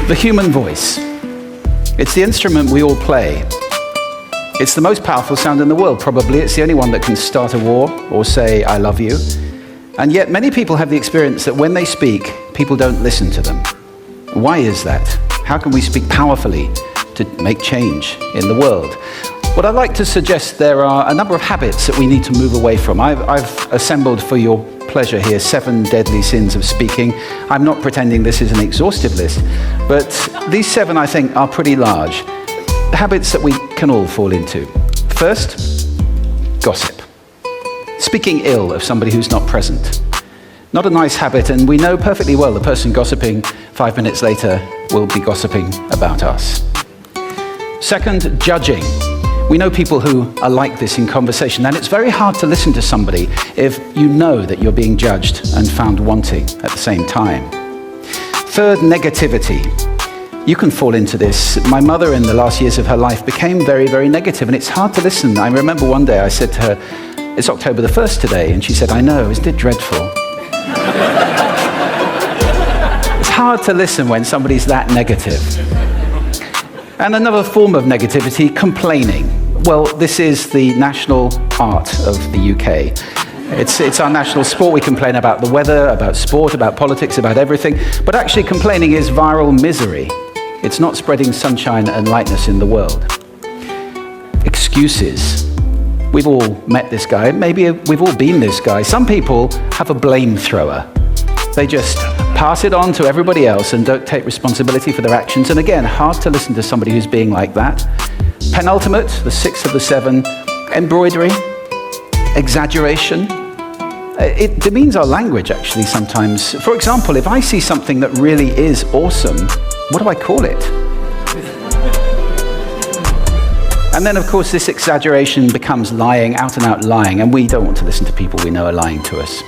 The human voice. It's the instrument we all play. It's the most powerful sound in the world, probably. It's the only one that can start a war or say, I love you. And yet many people have the experience that when they speak, people don't listen to them. Why is that? How can we speak powerfully to make change in the world? What I'd like to suggest, there are a number of habits that we need to move away from. I've assembled for your pleasure here 7 deadly sins of speaking. I'm not pretending this is an exhaustive list, but these 7 I think are pretty large. Habits that we can all fall into. First, gossip. Speaking ill of somebody who's not present. Not a nice habit, and we know perfectly well the person gossiping 5 minutes later will be gossiping about us. Second, judging. We know people who are like this in conversation, and it's very hard to listen to somebody if you know that you're being judged and found wanting at the same time. Third, negativity. You can fall into this. My mother, in the last years of her life, became very, very negative, and it's hard to listen. I remember one day I said to her, it's October the 1st today, and she said, I know, isn't it dreadful? It's hard to listen when somebody's that negative. And another form of negativity, complaining. Well, this is the national art of the UK. It's our national sport. We complain about the weather, about sport, about politics, about everything. But actually complaining is viral misery. It's not spreading sunshine and lightness in the world. Excuses. We've all met this guy. Maybe we've all been this guy. Some people have a blame thrower. They just pass it on to everybody else and don't take responsibility for their actions. And again, hard to listen to somebody who's being like that. Penultimate, the 6th of the 7, embroidery, exaggeration. It demeans our language, actually, sometimes. For example, if I see something that really is awesome, what do I call it? And then, of course, this exaggeration becomes lying, out and out lying, and we don't want to listen to people we know are lying to us.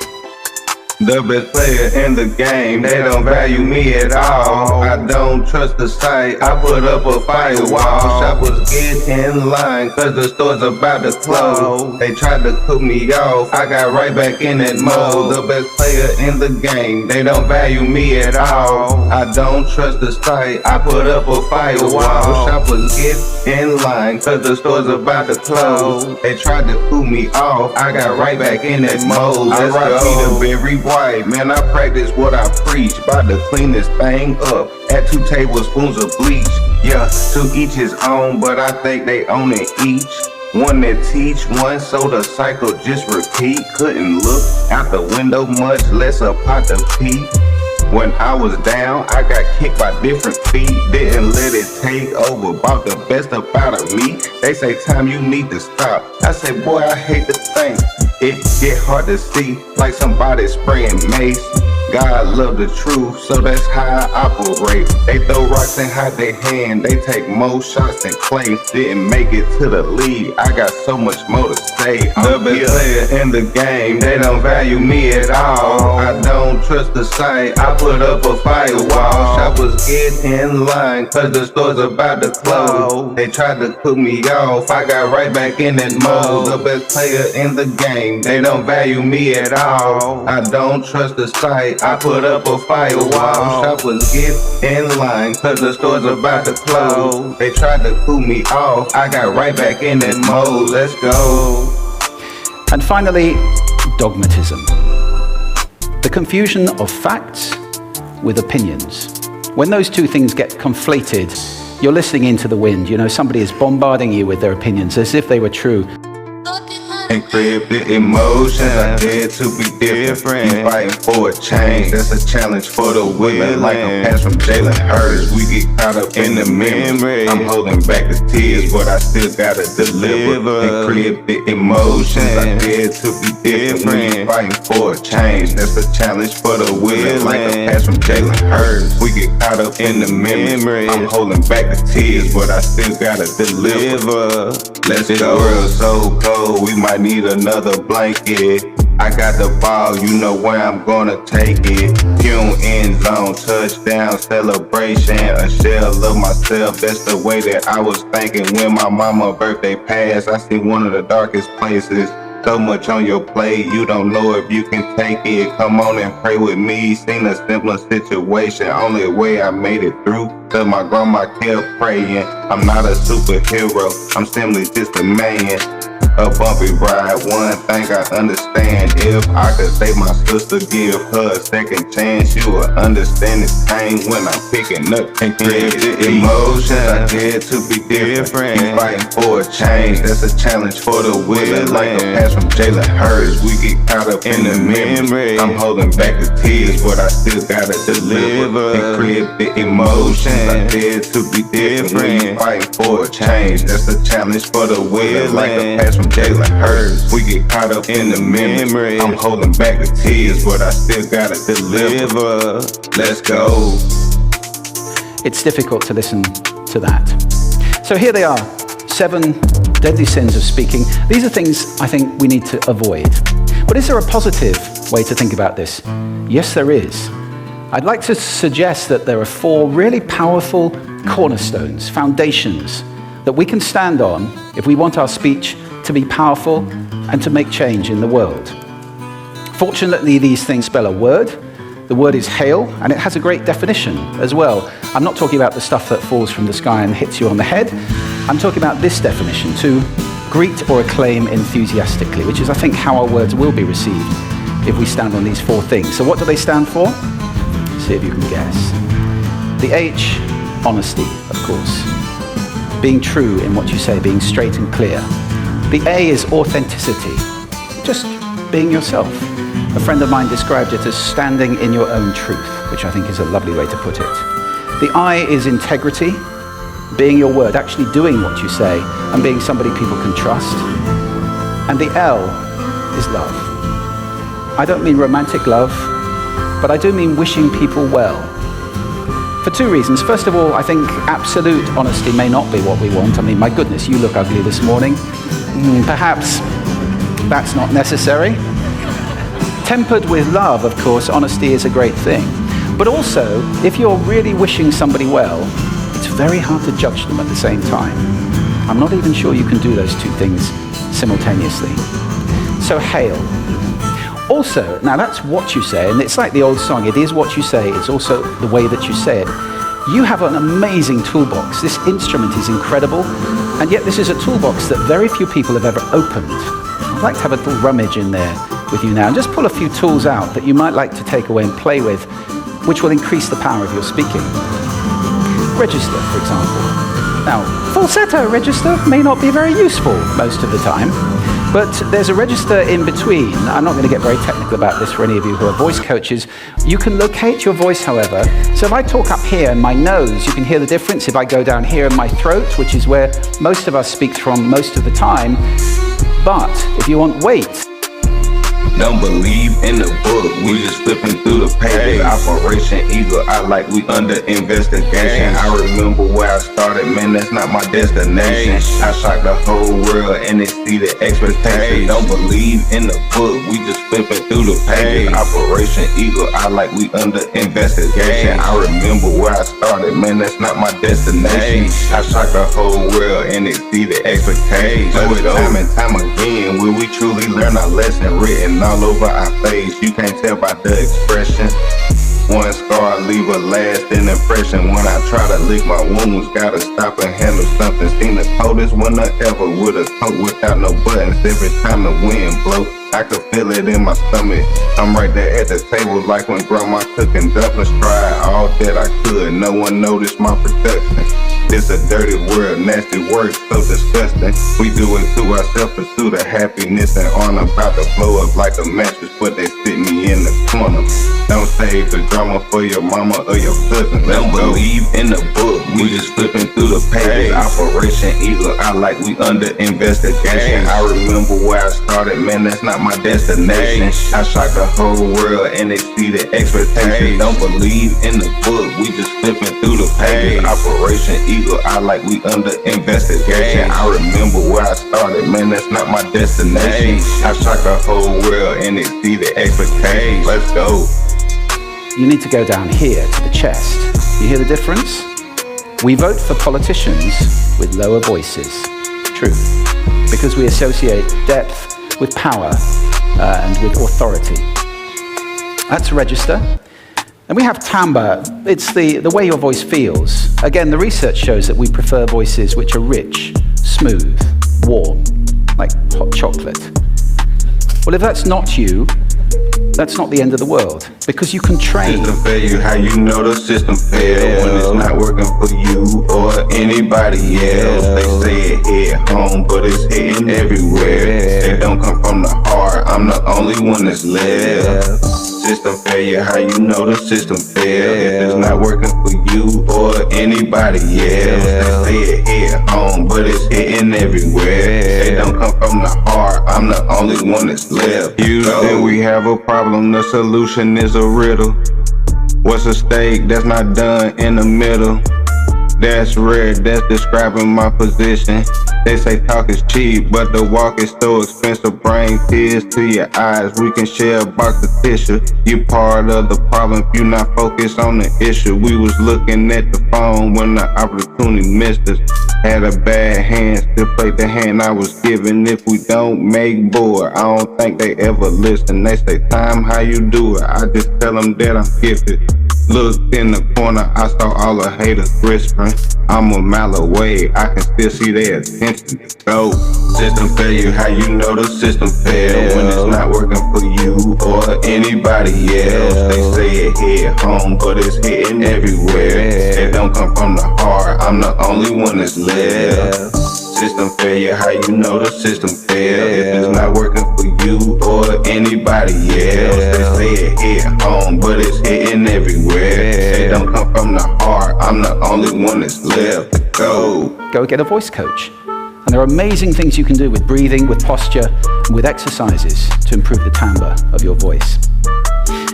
The best player in the game, they don't value me at all. I don't trust the site, I put up a firewall. Shoppers get in line, cause the store's about to close. They tried to cut me off, I got right back in that mode. The best player in the game, they don't value me at all. I don't trust the site, I put up a firewall. Shoppers get in line, cause the store's about to close. They tried to cut me off, I got right back in that mode. Let's go. Very white, man, I practice what I preach. About to clean this thing up, add 2 tablespoons of bleach. Yeah, to each his own, but I think they own it each. One that teach one, so the cycle just repeat. Couldn't look out the window, much less a pot to pee. When I was down, I got kicked by different feet. Didn't let it take over, bought the best up out of me. They say, Tyme, you need to stop. I say, boy, I hate to think. It get hard to see, like somebody spraying mace. God love the truth, so that's how I operate. They throw rocks and hide their hand, they take more shots than clay. Didn't make it to the league, I got so much more to say. The best player in the game, they don't value me at all. I don't trust the site, I put up a firewall. Shoppers get in line, cause the store's about to close. They tried to cut me off, I got right back in that mode. The best player in the game, they don't value me at all. I don't trust the site, I put up a firewall. Shoppers get in line, cause the store's about to close. They tried to cool me off, I got right back in that mode. Let's go. And finally, dogmatism. The confusion of facts with opinions. When those two things get conflated, you're listening into the wind. You know, somebody is bombarding you with their opinions as if they were true. Encrypted emotions, I dare to be different. You fighting for a change, that's a challenge for the willing. Like a pass from Jalen Hurts, we get caught up in the memory. I'm holding back the tears, but I still gotta deliver. Encrypted emotions, I dare to be different. You fighting for a change, that's a challenge for the willing. Like a pass from Jalen Hurts, we get caught up in the memory. I'm holding back the tears, but I still gotta deliver. Let's go. The world's so cold, we might need another blanket. I got the ball, you know where I'm gonna take it. Fume end zone, touchdown, celebration. A shell of myself, that's the way that I was thinking. When my mama's birthday passed, I see one of the darkest places. So much on your plate, you don't know if you can take it. Come on and pray with me, seen a simpler situation. Only way I made it through cause my grandma kept praying. I'm not a superhero, I'm simply just a man. A bumpy ride, one thing I understand. If I could save my sister, give her a second chance, you will understand this pain when I'm picking up encrypted emotions. I dare to be different. You fighting for a change, that's a challenge for the will. Like a pass from Jalen Hurts, we get caught up in the memory. I'm holding back the tears, but I still gotta deliver encrypted emotions. I dare to be different. You fighting for a change, that's a challenge for the will. Like a pass from Jalen Hurts, we get caught up in the memory. I'm holding back the tears, but I still gotta deliver. Let's go. It's difficult to listen to that. So here they are, 7 deadly sins of speaking. These are things I think we need to avoid. But is there a positive way to think about this? Yes, there is. I'd like to suggest that there are 4 really powerful cornerstones, foundations, that we can stand on if we want our speech to be powerful and to make change in the world. Fortunately, these things spell a word. The word is hail, and it has a great definition as well. I'm not talking about the stuff that falls from the sky and hits you on the head. I'm talking about this definition, to greet or acclaim enthusiastically, which is, I think, how our words will be received if we stand on these 4 things. So what do they stand for? See if you can guess. The H, honesty, of course. Being true in what you say, being straight and clear. The A is authenticity, just being yourself. A friend of mine described it as standing in your own truth, which I think is a lovely way to put it. The I is integrity, being your word, actually doing what you say, and being somebody people can trust. And the L is love. I don't mean romantic love, but I do mean wishing people well. For 2 reasons. First of all, I think absolute honesty may not be what we want. I mean, my goodness, you look ugly this morning. Perhaps that's not necessary. Tempered with love, of course, honesty is a great thing. But also, if you're really wishing somebody well, it's very hard to judge them at the same time. I'm not even sure you can do those 2 things simultaneously. So hail. Also, now that's what you say, and it's like the old song, it is what you say, it's also the way that you say it. You have an amazing toolbox. This instrument is incredible, and yet this is a toolbox that very few people have ever opened. I'd like to have a little rummage in there with you now, and just pull a few tools out that you might like to take away and play with, which will increase the power of your speaking. Register, for example. Now, falsetto register may not be very useful most of the time, but there's a register in between. I'm not going to get very technical about this for any of you who are voice coaches. You can locate your voice, however. So if I talk up here in my nose, you can hear the difference. If I go down here in my throat, which is where most of us speak from most of the time. But if you want weight, don't believe in the book, we just flipping through the pages. Operation Eagle, I like we under investigation. I remember where I started, man, that's not my destination. I shocked the whole world and exceeded expectations. Don't believe in the book, we just flipping through the pages. Operation Eagle, I like we under investigation. I remember where I started, man, that's not my destination. I shocked the whole world and exceeded expectations. Do it time and time again, will we truly learn our lesson written all over our face? You can't tell by the expression. One scar leave a lasting impression. When I try to lick my wounds, gotta stop and handle something. Seen the coldest winter ever with a coat without no buttons. Every time the wind blow, I could feel it in my stomach. I'm right there at the table like when grandma cooking dumplings. Tried all that I could, no one noticed my production. It's a dirty world, nasty work, so disgusting. We do it to ourselves, pursue the happiness and honor. About to blow up like a mattress, but they sit me in the corner. Don't save the drama for your mama or your cousin. Don't believe in the book, we just flipping through the pages. Operation Eagle, I like we under investigation. I remember where I started, man, that's not my destination. I shocked the whole world and exceeded expectations. Don't believe in the book, we just flipping through the pages. Operation Eagle, I like we under investigation. I remember where I started, man, that's not my destination. I shocked the whole world and exceeded expectations. Let's go. you need to go down here to the chest. You hear the difference? We vote for politicians with lower voices. True. Because we associate depth with power and with authority. That's register. And we have timbre. It's the way your voice feels. Again, the research shows that we prefer voices which are rich, smooth, warm, like hot chocolate. Well, if that's not you, that's not the end of the world, because you can train. System failure, how you know the system failed when it's not working for you or anybody else. They say it hit home, but it's hitting everywhere. It don't come from the heart, I'm the only one that's left. System failure, how you know the system failed if it's not working for you or anybody else. They say it hit home, but it's hitting everywhere. It don't come from the heart, I'm the only one that's left. You think we have a problem, the solution is a riddle. What's a steak that's not done in the middle? That's rare, that's describing my position. They say talk is cheap, but the walk is so expensive. Bring tears to your eyes, we can share a box of tissue. You part of the problem if you not focused on the issue. We was looking at the phone when the opportunity missed us. Had a bad hand, still played the hand I was given. If we don't make board, I don't think they ever listen. They say, Tyme, how you do it? I just tell them that I'm gifted. Looked in the corner, I saw all the haters whispering. I'm a mile away, I can still see their attention. So, system failure, how you know the system failed when it's not working for you or anybody else. They say it hit home, but it's hitting everywhere. It don't come from the heart, I'm the only one that's left. System failure, how you know the system failed if it's not working for you or anybody else. They say it hit home, but it's hitting everywhere. It don't come from the heart, I'm the only one that's left. Go get a voice coach. And there are amazing things you can do with breathing, with posture, and with exercises to improve the timbre of your voice.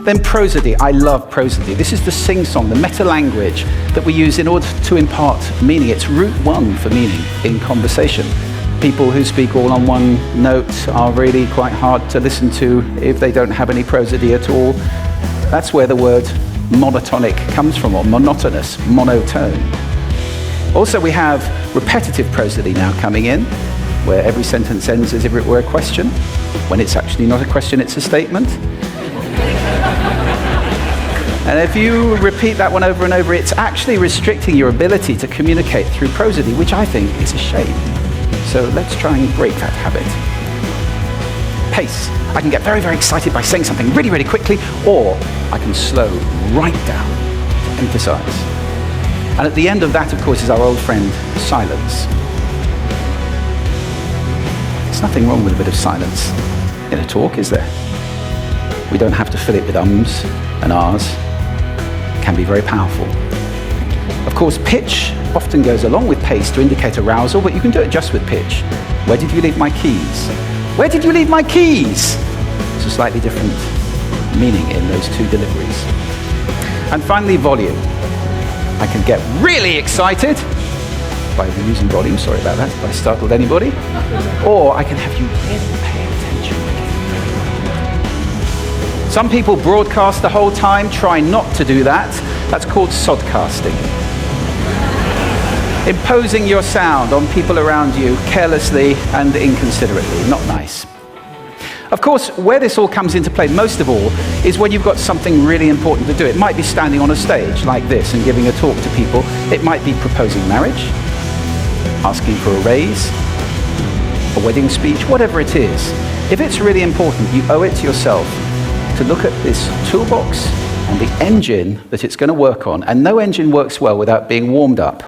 Then prosody. I love prosody. This is the sing-song, the meta-language that we use in order to impart meaning. It's route one for meaning in conversation. People who speak all on one note are really quite hard to listen to if they don't have any prosody at all. That's where the word monotonic comes from, or monotonous, monotone. Also, we have repetitive prosody now coming in, where every sentence ends as if it were a question, when it's actually not a question, it's a statement. And if you repeat that one over and over, it's actually restricting your ability to communicate through prosody, which I think is a shame. So let's try and break that habit. Pace. I can get very, very excited by saying something really, really quickly, or I can slow right down to emphasize. And at the end of that, of course, is our old friend, silence. There's nothing wrong with a bit of silence in a talk, is there? We don't have to fill it with ums and ahs. It can be very powerful. Of course, pitch often goes along with pace to indicate arousal, but you can do it just with pitch. Where did you leave my keys? Where did you leave my keys? It's a slightly different meaning in those two deliveries. And finally, volume. I can get really excited by using volume, sorry about that, if I startled anybody. Or I can have you really pay attention. Some people broadcast the whole time. Try not to do that. That's called sodcasting. Imposing your sound on people around you carelessly and inconsiderately. Not nice. Of course, where this all comes into play most of all is when you've got something really important to do. It might be standing on a stage like this and giving a talk to people. It might be proposing marriage, asking for a raise, a wedding speech, whatever it is. If it's really important, you owe it to yourself to look at this toolbox and the engine that it's going to work on. And no engine works well without being warmed up.